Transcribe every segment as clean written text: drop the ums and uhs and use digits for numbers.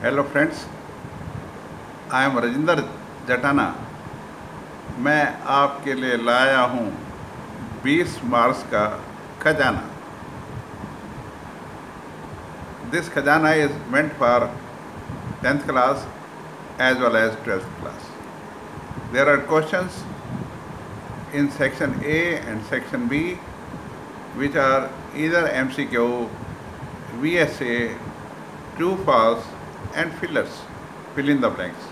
Hello friends, I am Rajendra Jatana. मैं आपके लिए लाया हूँ 20 मार्क्स का खजाना। दिस खजाना is meant for 10th class as well as 12th class. There are questions in section A and section B which are either MCQ, VSA, true false and fillers, fill in the blanks.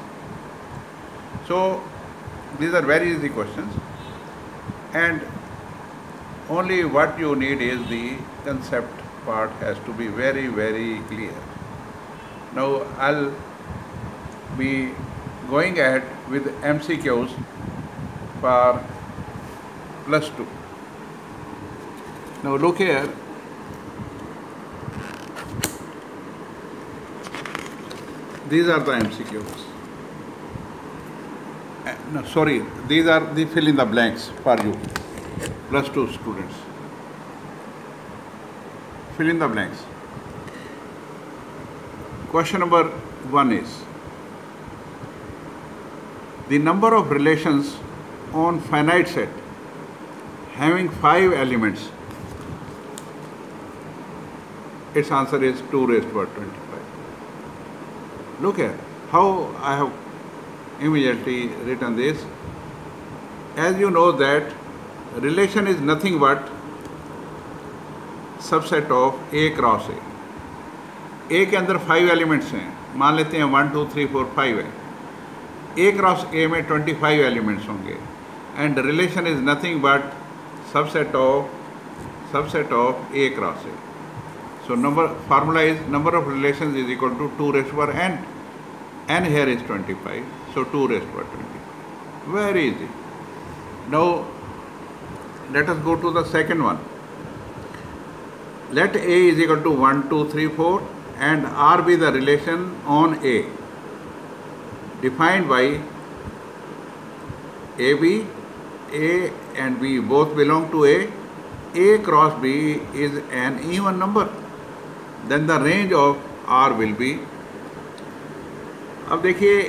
So these are very easy questions, and only what you need is the concept part has to be very clear. Now I'll be going ahead with MCQs for +2. Now look here. These are the MCQs. No, sorry, these are the fill in the blanks for you, +2 students. Fill in the blanks. Question number 1 is, the number of relations on finite set having 5 elements. Its answer is 2 raised to the power 25. Look here, how I have immediately written this. As you know that relation is nothing but subset of A cross A. A के अंदर 5 elements हैं, मान लेते हैं 1 2 3 4 5 है। A cross A में 25 elements होंगे, and relation is nothing but subset of A cross A. So formula is number of relations is equal to 2 raised to the power n. N here is 25, so 2 raised to the power 25. Very easy. Now let us go to the second one. Let A is equal to 1 2 3 4 and R be the relation on A defined by AB. A and B both belong to A. A cross B is an even number. Then the range of R will be. अब देखिए,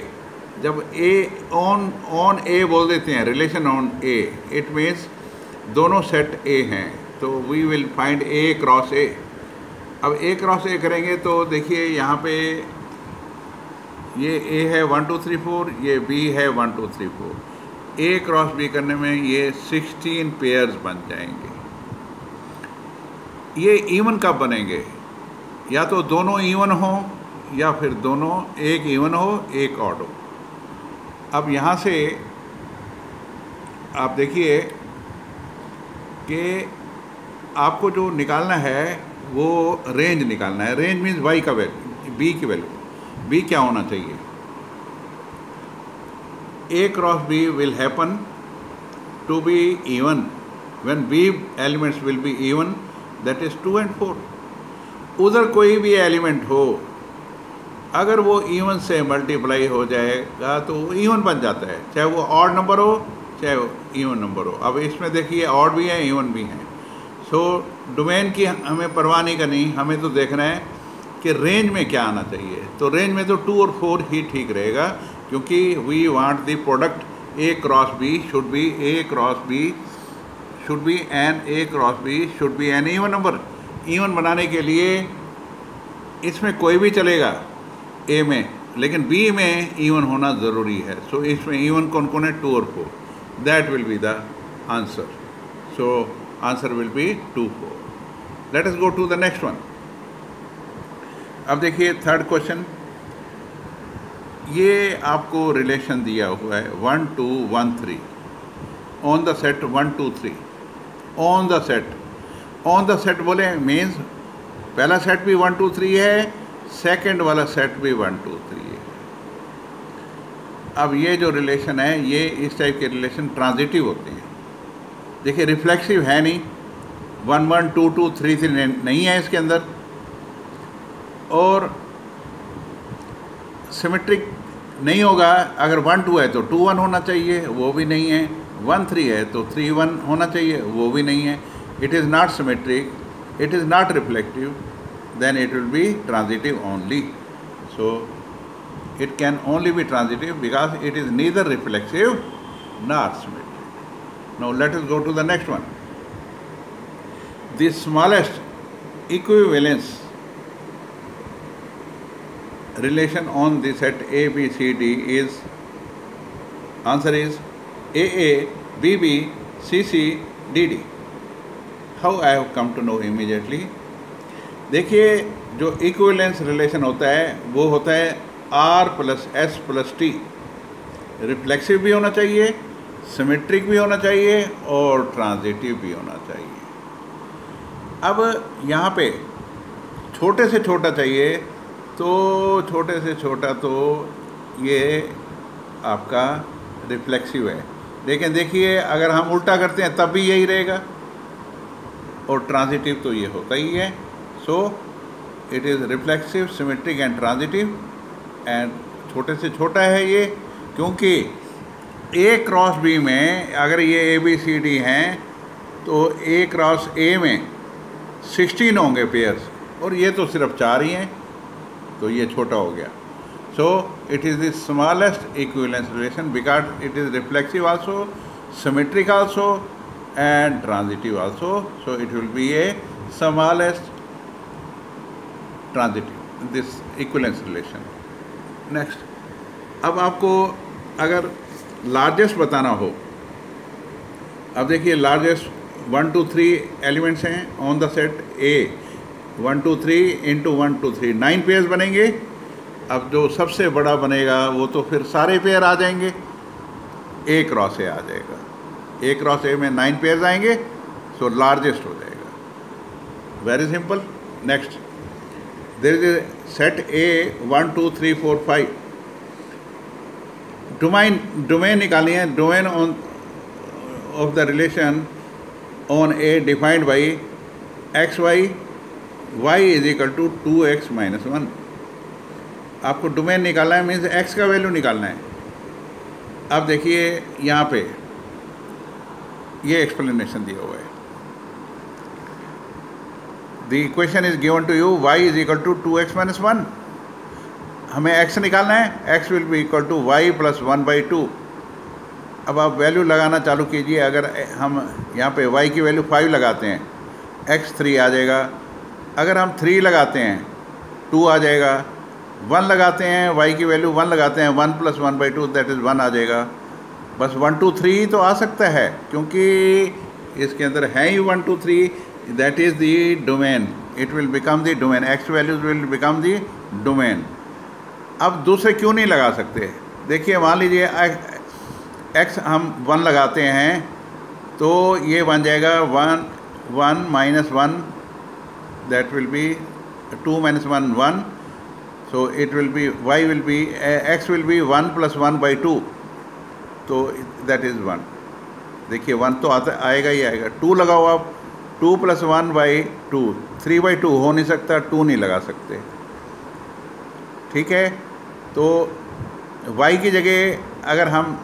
जब A on A बोल देते हैं, relation on A, it means दोनों set A हैं, तो we will find A cross A. अब A क्रॉस A करेंगे तो देखिए यहाँ पे ये A है 1 2 3 4, ये B है 1 2 3 4. A क्रॉस B करने में ये 16 पेयर्स बन जाएंगे. ये इवन कब बनेंगे? या तो दोनों इवन हो या फिर दोनों एक इवन हो एक ऑड हो. अब यहाँ से आप देखिए कि आपको जो निकालना है वो रेंज निकालना है. रेंज मीन्स वाई का वैल्यू, बी की वैल्यू. बी क्या होना चाहिए? A cross B will happen to be even when B elements will be even, that is 2 and 4. उधर कोई भी एलिमेंट हो, अगर वो इवन से मल्टीप्लाई हो जाएगा तो इवन बन जाता है, चाहे वो ऑड नंबर हो चाहे वो इवन नंबर हो. अब इसमें देखिए ऑड भी है इवन भी है. सो डोमेन की हमें परवाह नहीं करनी, हमें तो देखना है कि रेंज में क्या आना चाहिए. तो रेंज में तो 2 और 4 ही ठीक रहेगा, क्योंकि we want the product A cross B should be A cross B should be an A cross B should be an even number. Even बनाने के लिए इसमें कोई भी चलेगा A में, लेकिन B में इवन होना ज़रूरी है. सो इसमें इवन कौन कौन है? 2 और 4. That will be the answer. So answer will be 2 4. Let us go to the next one. अब देखिए थर्ड क्वेश्चन. ये आपको रिलेशन दिया हुआ है 1 2 1 3 on the set 1 2 3. On the set बोले मीन्स पहला सेट भी 1 2 3 है, सेकंड वाला सेट भी 1 2 3 है. अब ये जो रिलेशन है, ये इस टाइप के रिलेशन ट्रांजिटिव होते हैं. देखिए रिफ्लेक्सिव है नहीं, 1 1 2 2 3 3 नहीं है इसके अंदर, और सिमेट्रिक नहीं होगा. अगर 1 2 है तो 2 1 होना चाहिए, वो भी नहीं है. 1 3 है तो 3 1 होना चाहिए, वो भी नहीं है. It is not symmetric, it is not reflective, then it will be transitive only. So It can only be transitive because it is neither reflexive nor symmetric. Now let us go to the next one. The smallest equivalence relation on the set A, B, C, D is, answer is AA, BB, CC, DD. How I have come to know immediately? देखिए जो equivalence relation होता है वो होता है R plus S plus T. Reflexive भी होना चाहिए, सिमेट्रिक भी होना चाहिए और ट्रांजिटिव भी होना चाहिए. अब यहाँ पे छोटे से छोटा चाहिए तो छोटे से छोटा तो ये आपका रिफ्लेक्सिव है, लेकिन देखिए अगर हम उल्टा करते हैं तब भी यही रहेगा, और ट्रांजिटिव तो ये होता ही है. So it is reflexive, symmetric and transitive. And छोटे से छोटा है ये, क्योंकि ए क्रॉस बी में अगर ये ए बी सी डी हैं तो ए क्रॉस ए में 16 होंगे पेयर्स, और ये तो सिर्फ 4 ही हैं, तो ये छोटा हो गया. So it is the smallest equivalence relation because it is reflexive also, symmetric also and transitive also. So it will be a smallest transitive, this equivalence relation. Next, अब आपको अगर लार्जेस्ट बताना हो, अब देखिए लार्जेस्ट 1 2 3 एलिमेंट्स हैं on the set A. 1 2 3 into 1 2 3 9 pairs बनेंगे. अब जो सबसे बड़ा बनेगा वो तो फिर सारे पेयर आ जाएंगे, A क्रॉस A आ जाएगा. A क्रॉस A में 9 पेयर्स आएंगे, सो लार्जेस्ट हो जाएगा. Very simple. Next, there is a set A 1 2 3 4 5. Domain निकालनी है. Domain on of the relation on A defined by x y, y is equal to 2x minus 1. आपको domain निकालना है, means x का value निकालना है. अब देखिए यहाँ पे ये एक्सप्लेनेशन दिया हुआ है. The equation is given to you y is equal to 2x minus 1. हमें x निकालना है. x will be equal to y plus 1/2. अब आप वैल्यू लगाना चालू कीजिए. अगर हम यहाँ पे y की वैल्यू 5 लगाते हैं, x 3 आ जाएगा. अगर हम 3 लगाते हैं 2 आ जाएगा. 1 लगाते हैं, y की वैल्यू 1 लगाते हैं, 1 प्लस 1/2 दैट इज़ 1 आ जाएगा. बस 1 2 3 तो आ सकता है, क्योंकि इसके अंदर है ही 1 2 3. That is the domain. It will become the domain. X values will become the domain. अब दूसरे क्यों नहीं लगा सकते? देखिए मान लीजिए एक्स हम 1 लगाते हैं तो ये बन जाएगा 1 minus 1, that will be 2 minus 1 1. So it will be y will be x will be 1 plus 1/2, तो दैट इज़ 1. देखिए 1 तो आता आएगा ही आएगा. 2 लगाओ आप, 2 प्लस 1/2, 3/2 हो नहीं सकता, 2 नहीं लगा सकते. ठीक है, तो y की जगह अगर हम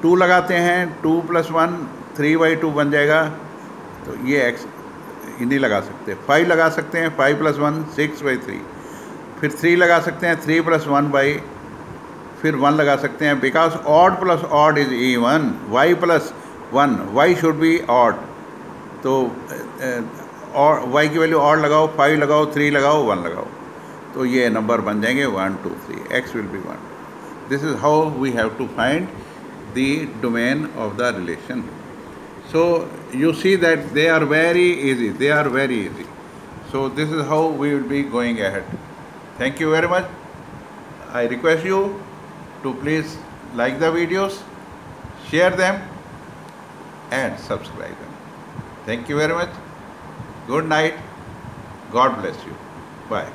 2 लगाते हैं, 2 प्लस 1 3/2 बन जाएगा, तो ये x नहीं लगा सकते. 5 लगा सकते हैं, 5 प्लस 1 6/3. फिर 3 लगा सकते हैं, 3 प्लस 1 फिर 1 लगा सकते हैं, because odd plus odd is even. y plus 1, y should be odd. तो और y की वैल्यू ऑड लगाओ, 5 लगाओ, 3 लगाओ, 1 लगाओ, तो ये नंबर बन जाएंगे 1 2 3. x will be 1. This is how we have to find the domain of the relation. So you see that they are very easy. They are very easy. So this is how we will be going ahead. Thank you very much. I request you to please like the videos, share them and subscribe them. Thank you very much. Good night. God bless you. Bye.